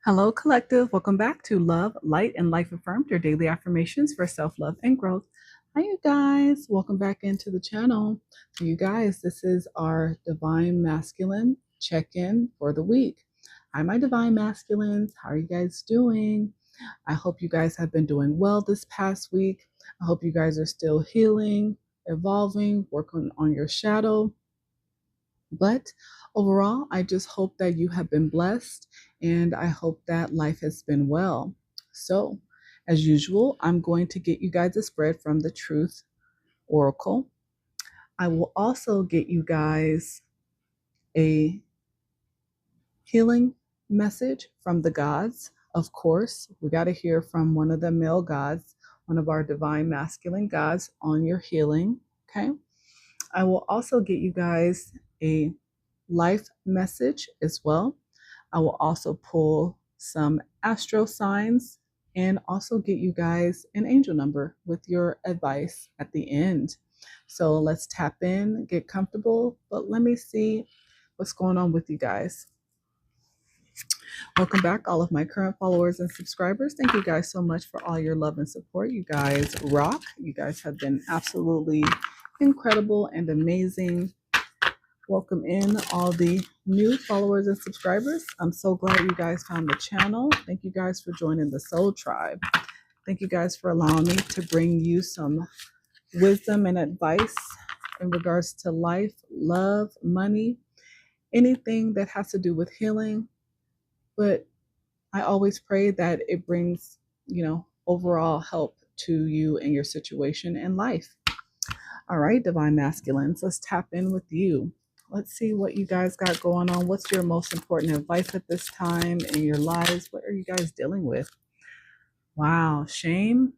Hello, collective. Welcome back to Love, Light, and Life Affirmed, your daily affirmations for self love and growth. Hi, you guys. Welcome back into the channel. You guys, this is our Divine Masculine check in for the week. Hi, my Divine Masculines. How are you guys doing? I hope you guys have been doing well this past week. I hope you guys are still healing, evolving, working on your shadow. But overall, I just hope that you have been blessed and I hope that life has been well. So, as usual, I'm going to get you guys a spread from the Truth Oracle. I will also get you guys a healing message from the gods. Of course, we got to hear from one of the male gods, one of our divine masculine gods on your healing. Okay. I will also get you guys a life message as well. I will also pull some astro signs and also get you guys an angel number with your advice at the end. So let's tap in, get comfortable, but let me see what's going on with you guys. Welcome back, all of my current followers and subscribers. Thank you guys so much for all your love and support. You guys rock. You guys have been absolutely incredible and amazing. Welcome in all the new followers and subscribers. I'm so glad you guys found the channel. Thank you guys for joining the Soul Tribe. Thank you guys for allowing me to bring you some wisdom and advice in regards to life, love, money, anything that has to do with healing. But I always pray that it brings, overall help to you and your situation in life. All right, Divine Masculines, let's tap in with you. Let's see what you guys got going on. What's your most important advice at this time in your lives? What are you guys dealing with? Wow, shame.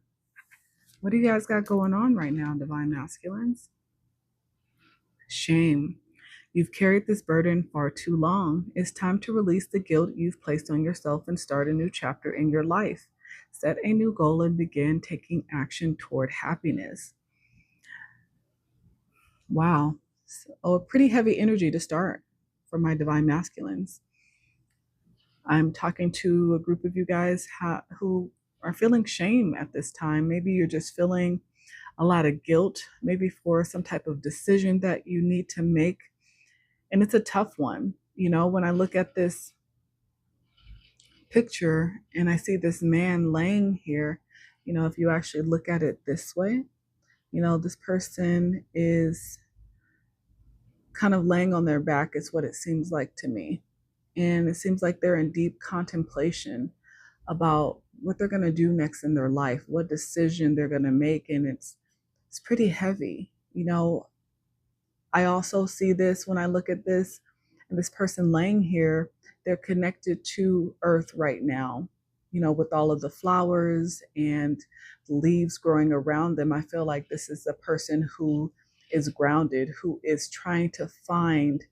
What do you guys got going on right now, Divine Masculines? Shame. You've carried this burden far too long. It's time to release the guilt you've placed on yourself and start a new chapter in your life. Set a new goal and begin taking action toward happiness. Wow. So, a pretty heavy energy to start for my Divine Masculines. I'm talking to a group of you guys who are feeling shame at this time. Maybe you're just feeling a lot of guilt, maybe for some type of decision that you need to make. And it's a tough one. When I look at this picture and I see this man laying here, if you actually look at it this way, this person is kind of laying on their back, is what it seems like to me. And it seems like they're in deep contemplation about what they're going to do next in their life, what decision they're going to make. And it's pretty heavy. I also see this when I look at this, and this person laying here, they're connected to earth right now, with all of the flowers and the leaves growing around them. I feel like this is a person who is grounded, who is trying to find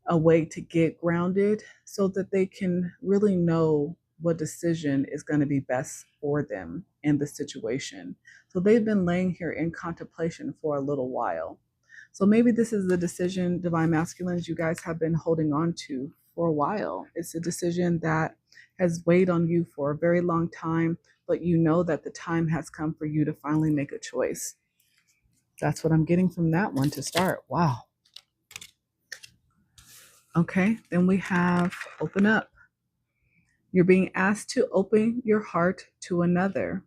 a way to get grounded so that they can really know what decision is going to be best for them in the situation. So they've been laying here in contemplation for a little while. So maybe this is the decision, Divine Masculines, you guys have been holding on to for a while. It's a decision that has weighed on you for a very long time, but you know that the time has come for you to finally make a choice. That's what I'm getting from that one to start. Wow. Okay, then we have open up. You're being asked to open your heart to another,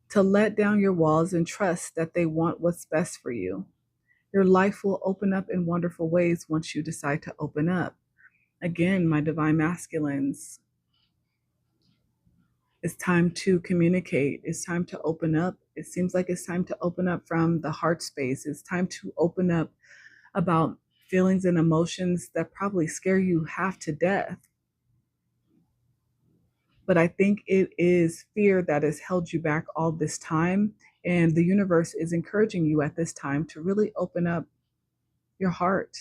to let down your walls and trust that they want what's best for you. Your life will open up in wonderful ways once you decide to open up. Again, my Divine Masculines, it's time to communicate. It's time to open up. It seems like it's time to open up from the heart space. It's time to open up about feelings and emotions that probably scare you half to death. But I think it is fear that has held you back all this time. And the universe is encouraging you at this time to really open up your heart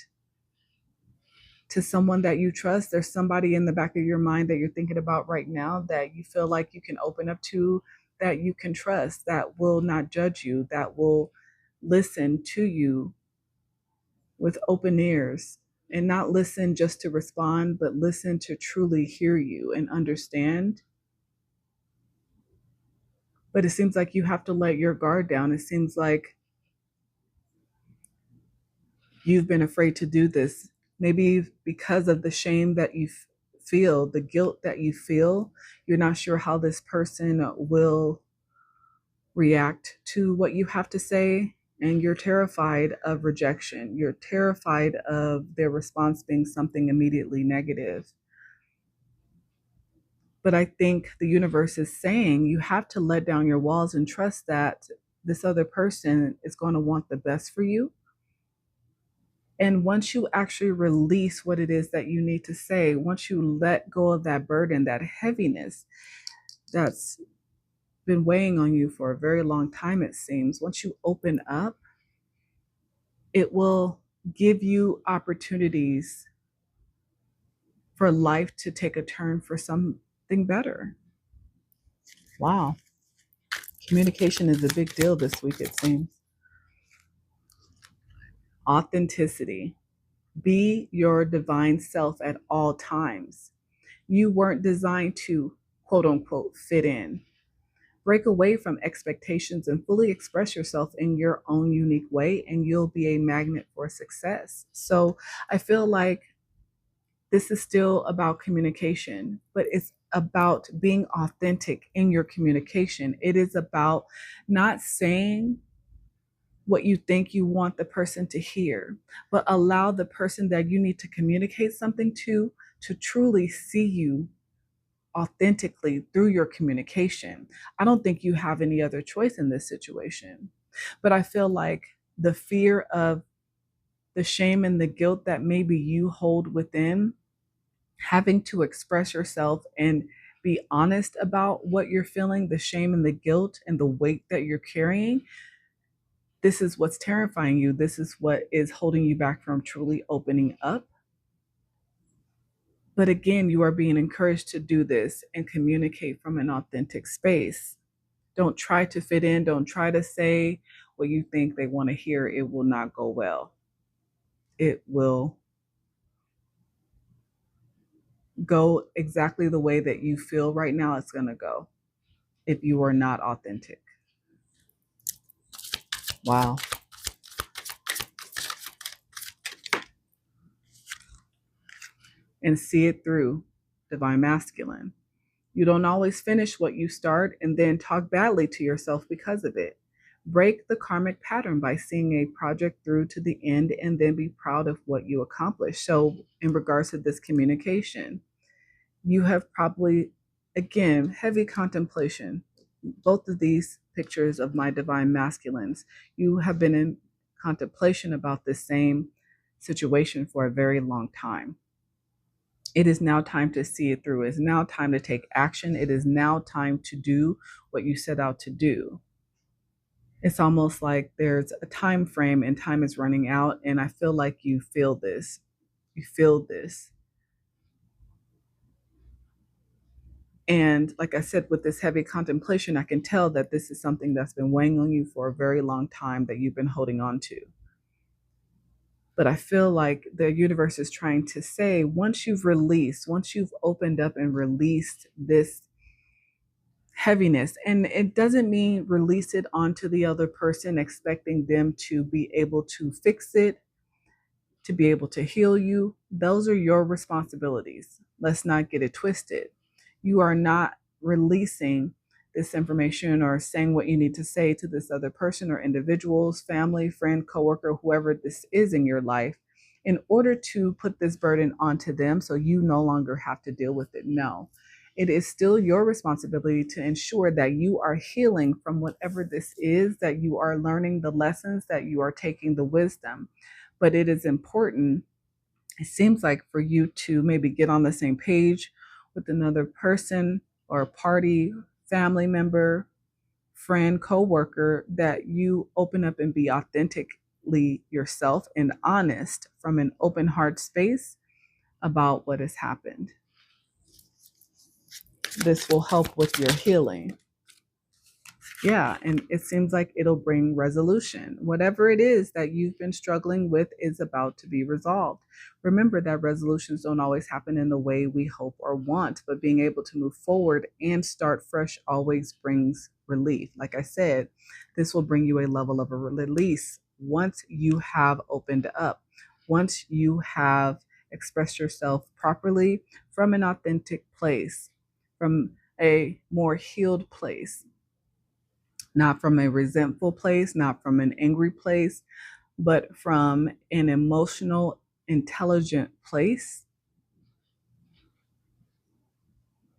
to someone that you trust. There's somebody in the back of your mind that you're thinking about right now that you feel like you can open up to, that you can trust, that will not judge you, that will listen to you with open ears. and not listen just to respond, but listen to truly hear you and understand. But it seems like you have to let your guard down. It seems like you've been afraid to do this, maybe because of the shame that you feel, the guilt that you feel. You're not sure how this person will react to what you have to say, and you're terrified of rejection. You're terrified of their response being something immediately negative. But I think the universe is saying you have to let down your walls and trust that this other person is going to want the best for you. And once you actually release what it is that you need to say, once you let go of that burden, that heaviness that's been weighing on you for a very long time, it seems, once you open up, it will give you opportunities for life to take a turn for something better. Wow. Communication is a big deal this week, it seems. Authenticity. Be your divine self at all times. You weren't designed to, quote unquote, fit in. Break away from expectations and fully express yourself in your own unique way, and you'll be a magnet for success. So I feel like this is still about communication, but it's about being authentic in your communication. It is about not saying what you think you want the person to hear, but allow the person that you need to communicate something to truly see you authentically through your communication. I don't think you have any other choice in this situation. But I feel like the fear of the shame and the guilt that maybe you hold within, having to express yourself and be honest about what you're feeling, the shame and the guilt and the weight that you're carrying, this is what's terrifying you. This is what is holding you back from truly opening up. But again, you are being encouraged to do this and communicate from an authentic space. Don't try to fit in. Don't try to say what you think they want to hear. It will not go well. It will go exactly the way that you feel right now it's going to go if you are not authentic. Wow. And see it through, divine masculine. You don't always finish what you start and then talk badly to yourself because of it. Break the karmic pattern by seeing a project through to the end and then be proud of what you accomplished. So, in regards to this communication, you have probably, again, heavy contemplation. Both of these pictures of my divine masculines, you have been in contemplation about the same situation for a very long time. It is now time to see it through. It's now time to take action. It is now time to do what you set out to do. It's almost like there's a time frame and time is running out. And I feel like you feel this. You feel this. And like I said, with this heavy contemplation, I can tell that this is something that's been weighing on you for a very long time that you've been holding on to. But I feel like the universe is trying to say, once you've released, once you've opened up and released this heaviness, and it doesn't mean release it onto the other person, expecting them to be able to fix it, to be able to heal you. Those are your responsibilities. Let's not get it twisted. You are not releasing this information or saying what you need to say to this other person or individuals, family, friend, coworker, whoever this is in your life, in order to put this burden onto them so you no longer have to deal with it. No, it is still your responsibility to ensure that you are healing from whatever this is, that you are learning the lessons, that you are taking the wisdom. But it is important, it seems like, for you to maybe get on the same page with another person or a party, family member, friend, coworker, that you open up and be authentically yourself and honest from an open heart space about what has happened. This will help with your healing. Yeah, and it seems like it'll bring resolution. Whatever it is that you've been struggling with is about to be resolved. Remember that resolutions don't always happen in the way we hope or want, but being able to move forward and start fresh always brings relief. Like I said, this will bring you a level of a release once you have opened up, once you have expressed yourself properly from an authentic place, from a more healed place, not from a resentful place, not from an angry place, but from an emotional, intelligent place.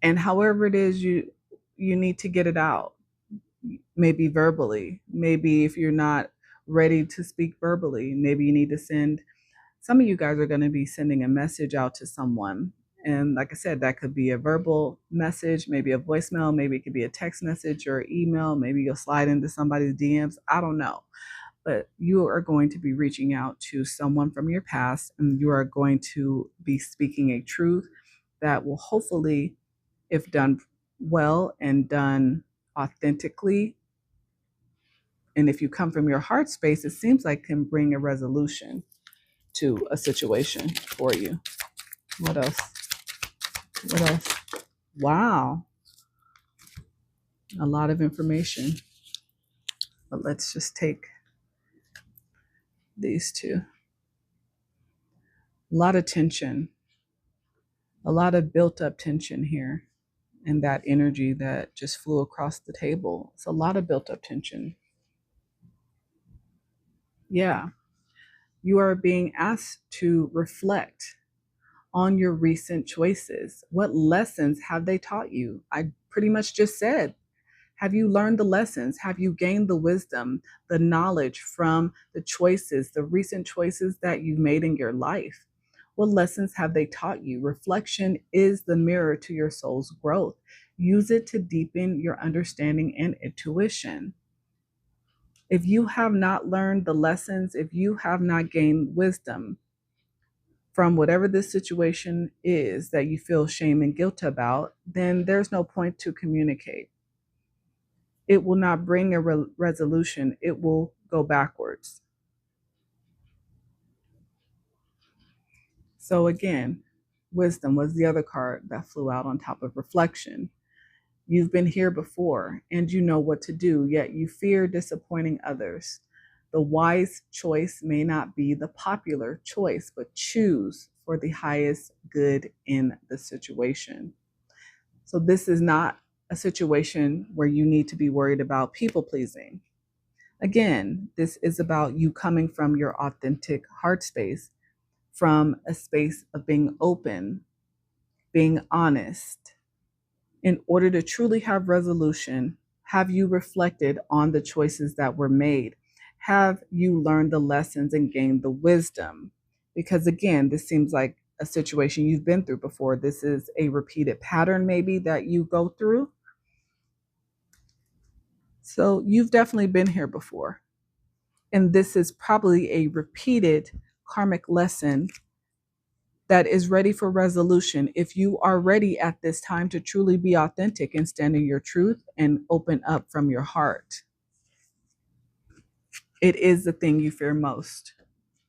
And however it is you need to get it out, maybe verbally, maybe if you're not ready to speak verbally, maybe you need to send, some of you guys are going to be sending a message out to someone. And like I said, that could be a verbal message, maybe a voicemail, maybe it could be a text message or email, maybe you'll slide into somebody's DMs. I don't know. But you are going to be reaching out to someone from your past, and you are going to be speaking a truth that will hopefully, if done well and done authentically, and if you come from your heart space, it seems like can bring a resolution to a situation for you. What else? What else? Wow. A lot of information. But let's just take these two. A lot of tension. A lot of built up tension here. And that energy that just flew across the table. It's a lot of built up tension. Yeah. You are being asked to reflect on your recent choices. What lessons have they taught you? I pretty much just said, have you learned the lessons? Have you gained the wisdom, the knowledge from the choices, the recent choices that you've made in your life? What lessons have they taught you? Reflection is the mirror to your soul's growth. Use it to deepen your understanding and intuition. If you have not learned the lessons, if you have not gained wisdom from whatever this situation is that you feel shame and guilt about, then there's no point to communicate. It will not bring a resolution. It will go backwards. So again, wisdom was the other card that flew out on top of reflection. You've been here before and you know what to do, yet you fear disappointing others. The wise choice may not be the popular choice, but choose for the highest good in the situation. So this is not a situation where you need to be worried about people pleasing. Again, this is about you coming from your authentic heart space, from a space of being open, being honest. In order to truly have resolution, have you reflected on the choices that were made? Have you learned the lessons and gained the wisdom? Because again, this seems like a situation you've been through before. This is a repeated pattern maybe that you go through. So you've definitely been here before. And this is probably a repeated karmic lesson that is ready for resolution. If you are ready at this time to truly be authentic and stand in your truth and open up from your heart, it is the thing you fear most,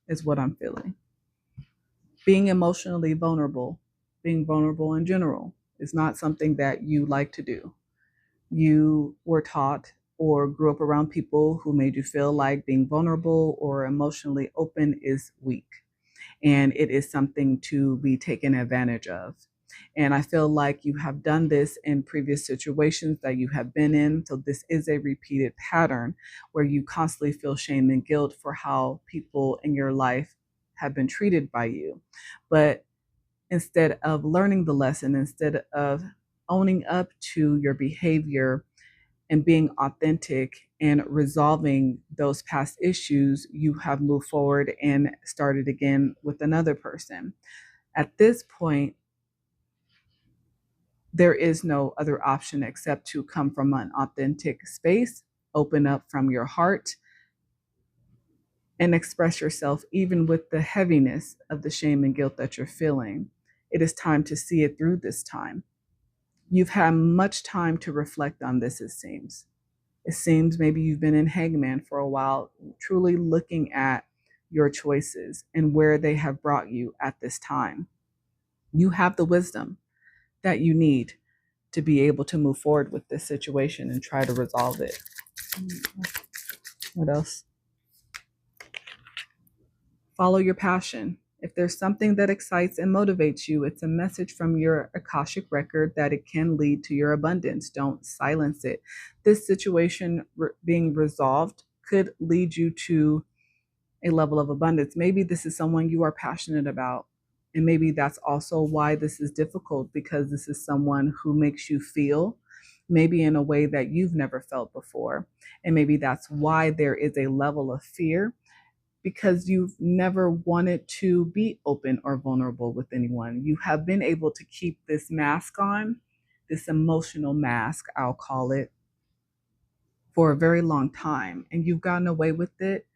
is what I'm feeling. Being emotionally vulnerable, being vulnerable in general, is not something that you like to do. You were taught or grew up around people who made you feel like being vulnerable or emotionally open is weak. And it is something to be taken advantage of. And I feel like you have done this in previous situations that you have been in. So this is a repeated pattern where you constantly feel shame and guilt for how people in your life have been treated by you. But instead of learning the lesson, instead of owning up to your behavior and being authentic and resolving those past issues, you have moved forward and started again with another person. At this point, there is no other option except to come from an authentic space, open up from your heart, and express yourself, even with the heaviness of the shame and guilt that you're feeling. It is time to see it through this time. You've had much time to reflect on this, it seems. It seems maybe you've been in hangman for a while, truly looking at your choices and where they have brought you at this time. You have the wisdom that you need to be able to move forward with this situation and try to resolve it. What else? Follow your passion. If there's something that excites and motivates you, it's a message from your Akashic record that it can lead to your abundance. Don't silence it. This situation being resolved could lead you to a level of abundance. Maybe this is someone you are passionate about. And maybe that's also why this is difficult, because this is someone who makes you feel maybe in a way that you've never felt before. And maybe that's why there is a level of fear, because you've never wanted to be open or vulnerable with anyone. You have been able to keep this mask on, this emotional mask, I'll call it, for a very long time. And you've gotten away with it.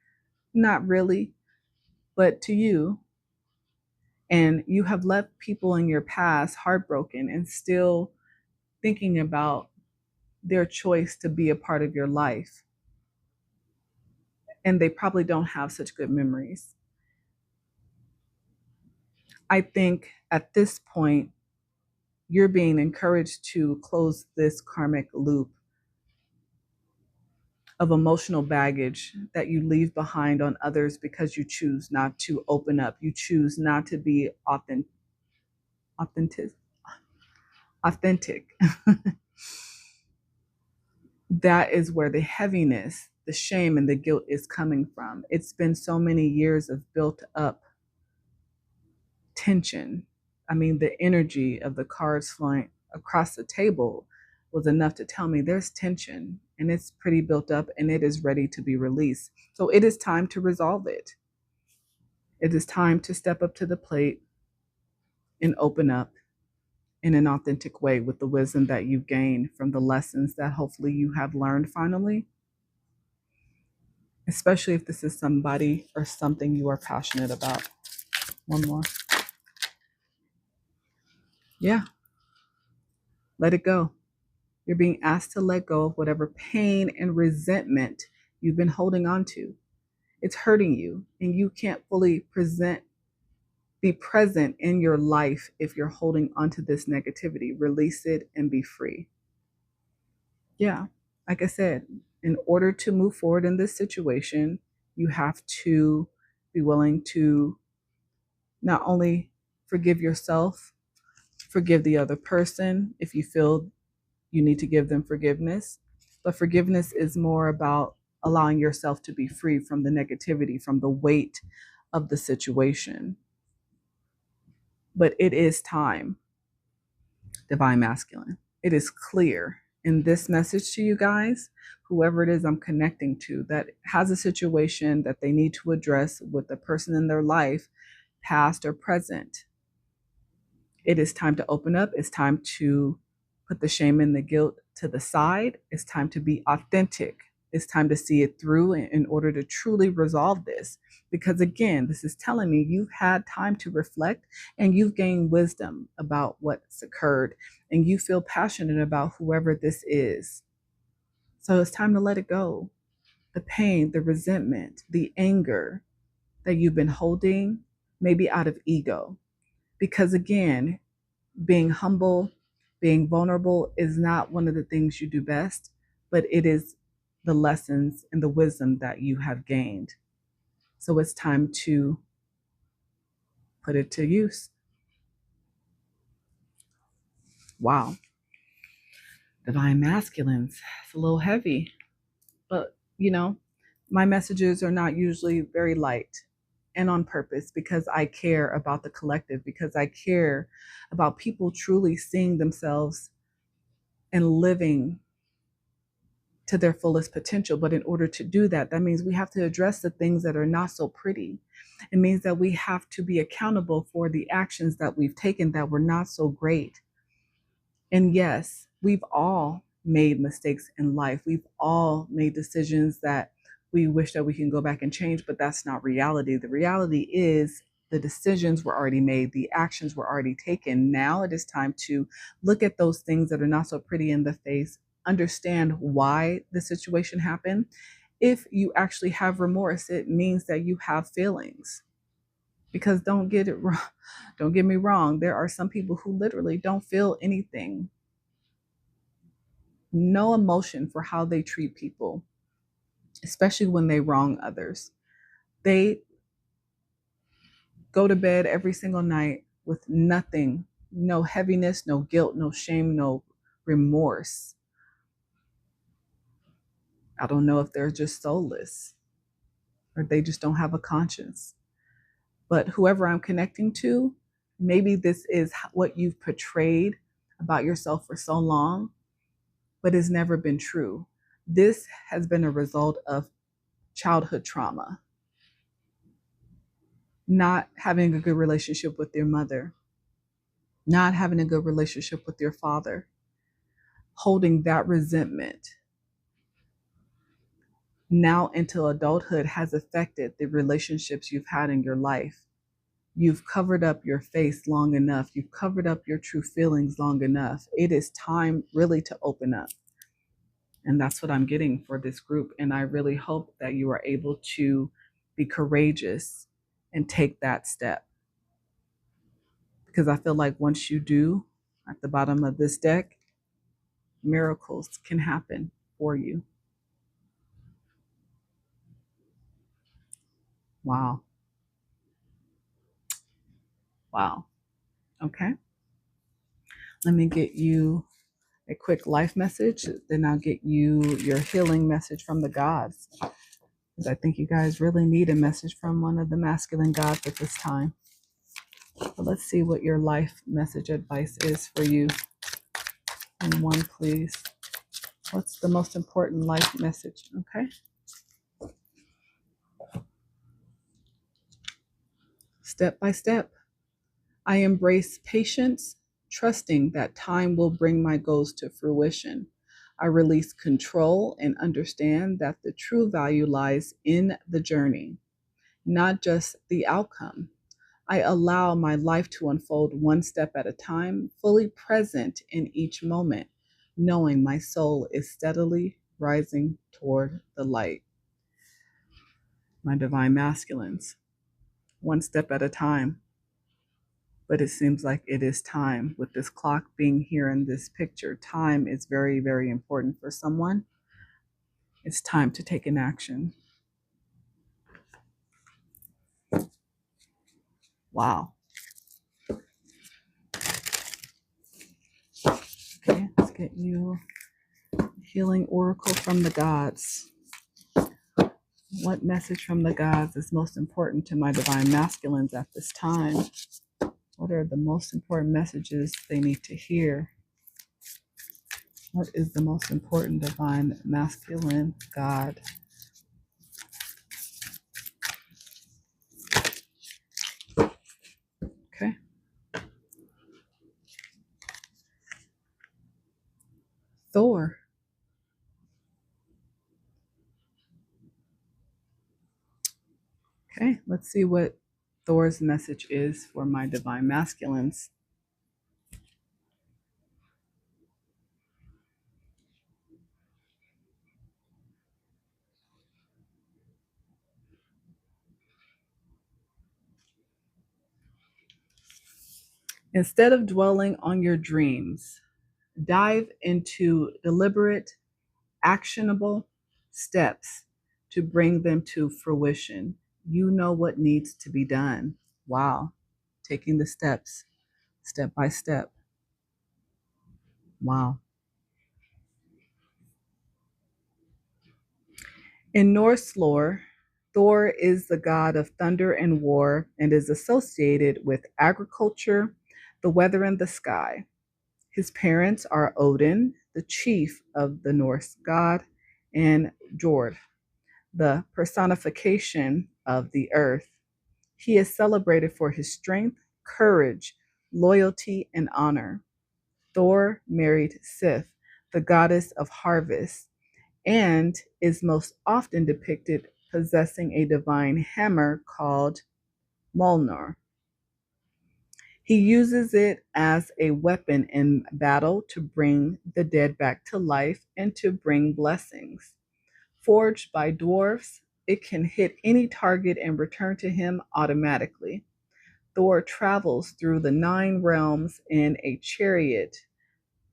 Not really, but to you. And you have left people in your past heartbroken and still thinking about their choice to be a part of your life. And they probably don't have such good memories. I think at this point, you're being encouraged to close this karmic loop of emotional baggage that you leave behind on others because you choose not to open up. You choose not to be authentic. That is where the heaviness, the shame, and the guilt is coming from. It's been so many years of built up tension. I mean, the energy of the cards flying across the table was enough to tell me there's tension and it's pretty built up and it is ready to be released. So it is time to resolve it. It is time to step up to the plate and open up in an authentic way with the wisdom that you've gained from the lessons that hopefully you have learned finally, especially if this is somebody or something you are passionate about. One more. Yeah. Let it go. You're being asked to let go of whatever pain and resentment you've been holding on to. It's hurting you, and you can't fully be present in your life if you're holding onto this negativity. Release it and be free. Yeah, like I said, in order to move forward in this situation, you have to be willing to not only forgive yourself, forgive the other person if you feel you need to give them forgiveness. But forgiveness is more about allowing yourself to be free from the negativity, from the weight of the situation. But it is time, Divine Masculine. It is clear in this message to you guys, whoever it is I'm connecting to that has a situation that they need to address with the person in their life, past or present. It is time to open up. It's time to put the shame and the guilt to the side. It's time to be authentic. It's time to see it through in order to truly resolve this. Because again, this is telling me you've had time to reflect and you've gained wisdom about what's occurred and you feel passionate about whoever this is. So it's time to let it go. The pain, the resentment, the anger that you've been holding, maybe out of ego. Because again, being humble, being vulnerable is not one of the things you do best, but it is the lessons and the wisdom that you have gained. So it's time to put it to use. Wow. Divine Masculines. It's a little heavy, but my messages are not usually very light, and on purpose, because I care about the collective, because I care about people truly seeing themselves and living to their fullest potential. But in order to do that, that means we have to address the things that are not so pretty. It means that we have to be accountable for the actions that we've taken that were not so great. And yes, we've all made mistakes in life. We've all made decisions that we wish that we can go back and change, but that's not reality. The reality is the decisions were already made. The actions were already taken. Now it is time to look at those things that are not so pretty in the face, understand why the situation happened. If you actually have remorse, it means that you have feelings. Because don't get it wrong, don't get me wrong, there are some people who literally don't feel anything, no emotion for how they treat people, especially when they wrong others. They go to bed every single night with nothing, no heaviness, no guilt, no shame, no remorse. I don't know if they're just soulless or they just don't have a conscience. But whoever I'm connecting to, maybe this is what you've portrayed about yourself for so long, but it's never been true. This has been a result of childhood trauma, not having a good relationship with your mother, not having a good relationship with your father, holding that resentment now into adulthood has affected the relationships you've had in your life. You've covered up your face long enough. You've covered up your true feelings long enough. It is time really to open up. And that's what I'm getting for this group. And I really hope that you are able to be courageous and take that step. Because I feel like once you do, at the bottom of this deck, miracles can happen for you. Wow. Wow. Okay. Let me get you a quick life message. Then I'll get you your healing message from the gods. Because I think you guys really need a message from one of the masculine gods at this time. But let's see what your life message advice is for you. And one, please. What's the most important life message? Okay. Step by step, I embrace patience, trusting that time will bring my goals to fruition. I release control and understand that the true value lies in the journey, not just the outcome. I allow my life to unfold one step at a time, fully present in each moment, knowing my soul is steadily rising toward the light. My divine masculines, one step at a time. But it seems like it is time. With this clock being here in this picture, time is very, very important for someone. It's time to take an action. Wow. Okay, let's get you healing oracle from the gods. What message from the gods is most important to my divine masculines at this time? What are the most important messages they need to hear? What is the most important divine masculine god? Okay. Thor. Okay, let's see what Thor's message is for my divine masculines. Instead of dwelling on your dreams, dive into deliberate, actionable steps to bring them to fruition. You know what needs to be done. Wow. Taking the steps, step by step. Wow. In Norse lore, Thor is the god of thunder and war and is associated with agriculture, the weather, and the sky. His parents are Odin, the chief of the Norse god, and Jord, the personification of the earth. He is celebrated for his strength, courage, loyalty, and honor. Thor married Sif, the goddess of harvest, and is most often depicted possessing a divine hammer called Mjolnir. He uses it as a weapon in battle to bring the dead back to life and to bring blessings. Forged by dwarfs, it can hit any target and return to him automatically. Thor travels through the 9 realms in a chariot.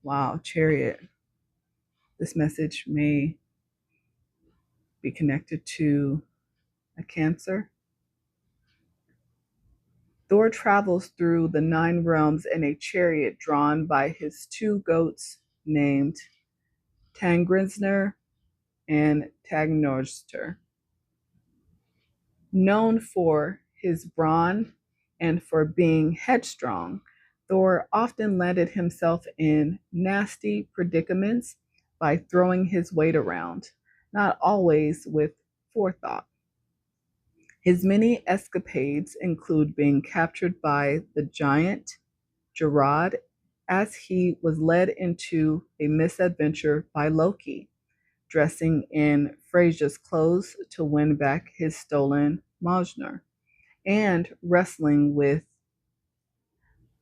Wow, chariot. This message may be connected to a Cancer. Thor travels through the 9 realms in a chariot drawn by his 2 goats named Tangrisner and Tagnorster. Known for his brawn and for being headstrong, Thor often landed himself in nasty predicaments by throwing his weight around, not always with forethought. His many escapades include being captured by the giant Gerard as he was led into a misadventure by Loki, dressing in Frasia's clothes to win back his stolen Mjolnir, and wrestling with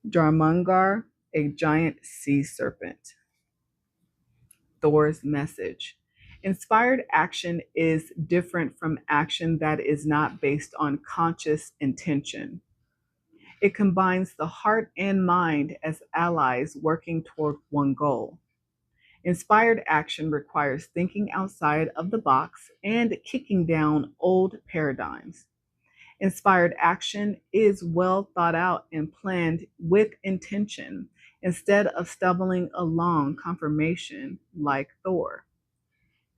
Jarmungar, a giant sea serpent. Thor's message. Inspired action is different from action that is not based on conscious intention. It combines the heart and mind as allies working toward one goal. Inspired action requires thinking outside of the box and kicking down old paradigms. Inspired action is well thought out and planned with intention instead of stumbling along confirmation like Thor,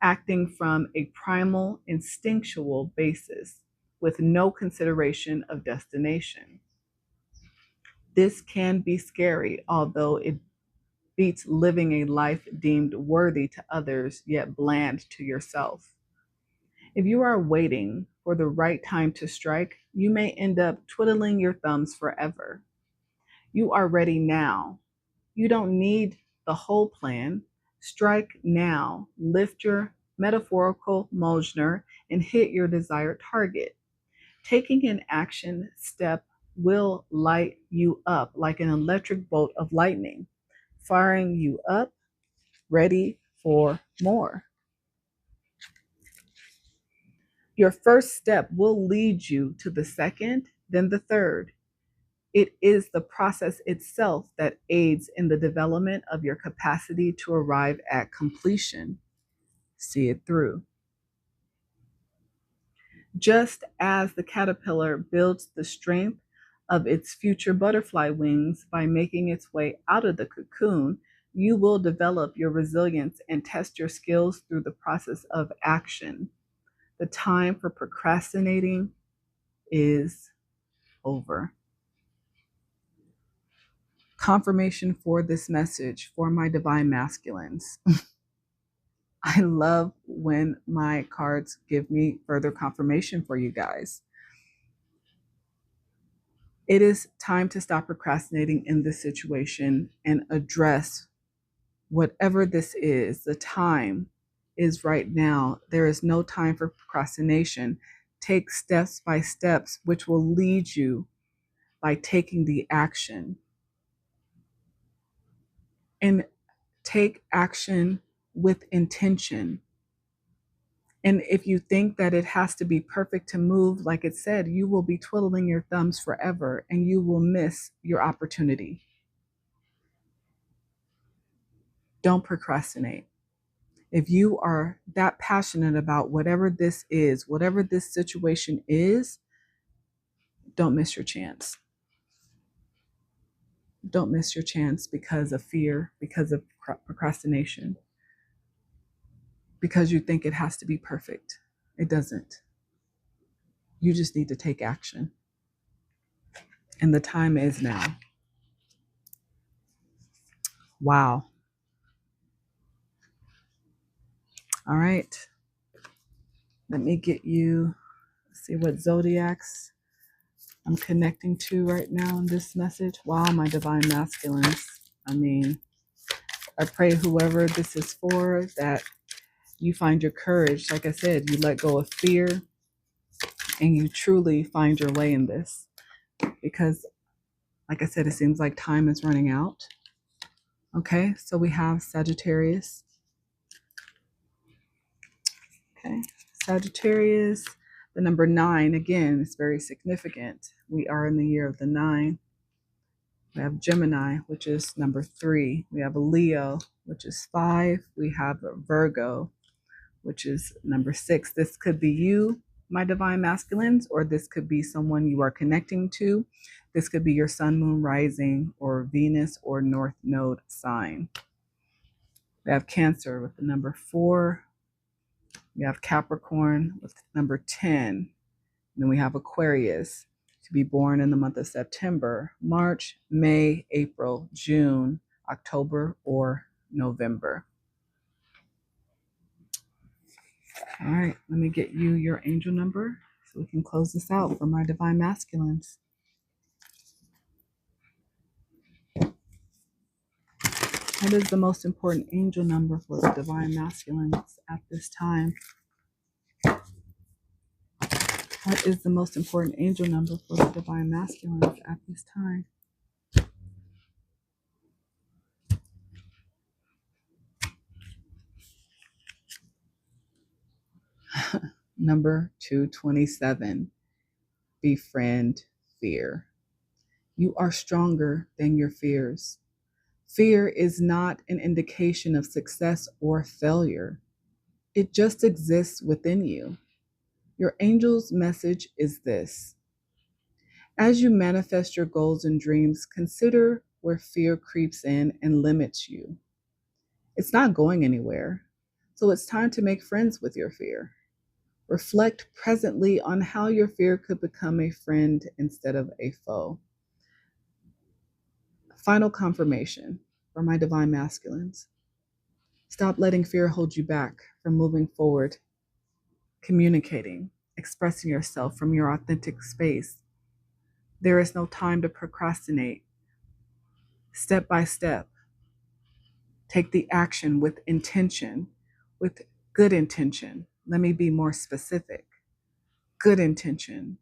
acting from a primal, instinctual basis with no consideration of destination. This can be scary, although it beats living a life deemed worthy to others yet bland to yourself. If you are waiting for the right time to strike, you may end up twiddling your thumbs forever. You are ready now. You don't need the whole plan. Strike now. Lift your metaphorical Mjolnir and hit your desired target. Taking an action step will light you up like an electric bolt of lightning, firing you up, ready for more. Your first step will lead you to the second, then the third. It is the process itself that aids in the development of your capacity to arrive at completion. See it through. Just as the caterpillar builds the strength of its future butterfly wings by making its way out of the cocoon, you will develop your resilience and test your skills through the process of action. The time for procrastinating is over. Confirmation for this message for my divine masculines. I love when my cards give me further confirmation for you guys. It is time to stop procrastinating in this situation and address whatever this is. The time is right now. There is no time for procrastination. Take steps by steps, which will lead you by taking the action. And take action with intention. And if you think that it has to be perfect to move, like it said, you will be twiddling your thumbs forever and you will miss your opportunity. Don't procrastinate. If you are that passionate about whatever this is, whatever this situation is, don't miss your chance. Don't miss your chance because of fear, because of procrastination, because you think it has to be perfect. It doesn't. You just need to take action. And the time is now. Wow. All right. Let me get you, see what zodiacs I'm connecting to right now in this message. Wow, my divine masculines. I mean, I pray whoever this is for, that you find your courage. Like I said, you let go of fear and you truly find your way in this. Because Like I said, it seems like time is running out. Okay, so we have Sagittarius. Okay, Sagittarius, the number 9, again, is very significant. We are in the year of the 9. We have Gemini, which is number 3. We have a Leo, which is 5. We have a Virgo, which is number 6. This could be you, my divine masculines, or this could be someone you are connecting to. This could be your sun, moon, rising, or Venus or North Node sign. We have Cancer with the number 4. We have Capricorn with number 10. And then we have Aquarius, to be born in the month of September, March, May, April, June, October, or November. All right, let me get you your angel number so we can close this out for my divine masculines. What is the most important angel number for the divine masculines at this time? What is the most important angel number for the divine masculines at this time? Number 227, befriend fear. You are stronger than your fears. Fear is not an indication of success or failure. It just exists within you. Your angel's message is this: as you manifest your goals and dreams, consider where fear creeps in and limits you. It's not going anywhere, so it's time to make friends with your fear. Reflect presently on how your fear could become a friend instead of a foe. Final confirmation for my divine masculines. Stop letting fear hold you back from moving forward, communicating, expressing yourself from your authentic space. There is no time to procrastinate. Step by step, take the action with intention, with good intention. Let me be more specific. Good intention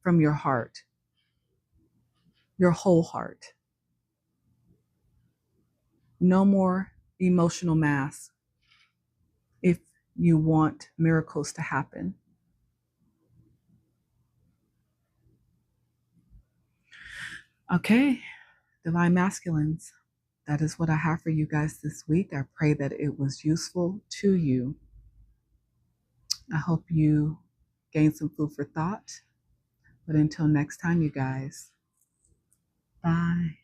from your heart, your whole heart. No more emotional mass if you want miracles to happen. Okay, divine masculines, that is what I have for you guys this week. I pray that it was useful to you. I hope you gained some food for thought. But until next time, you guys, bye.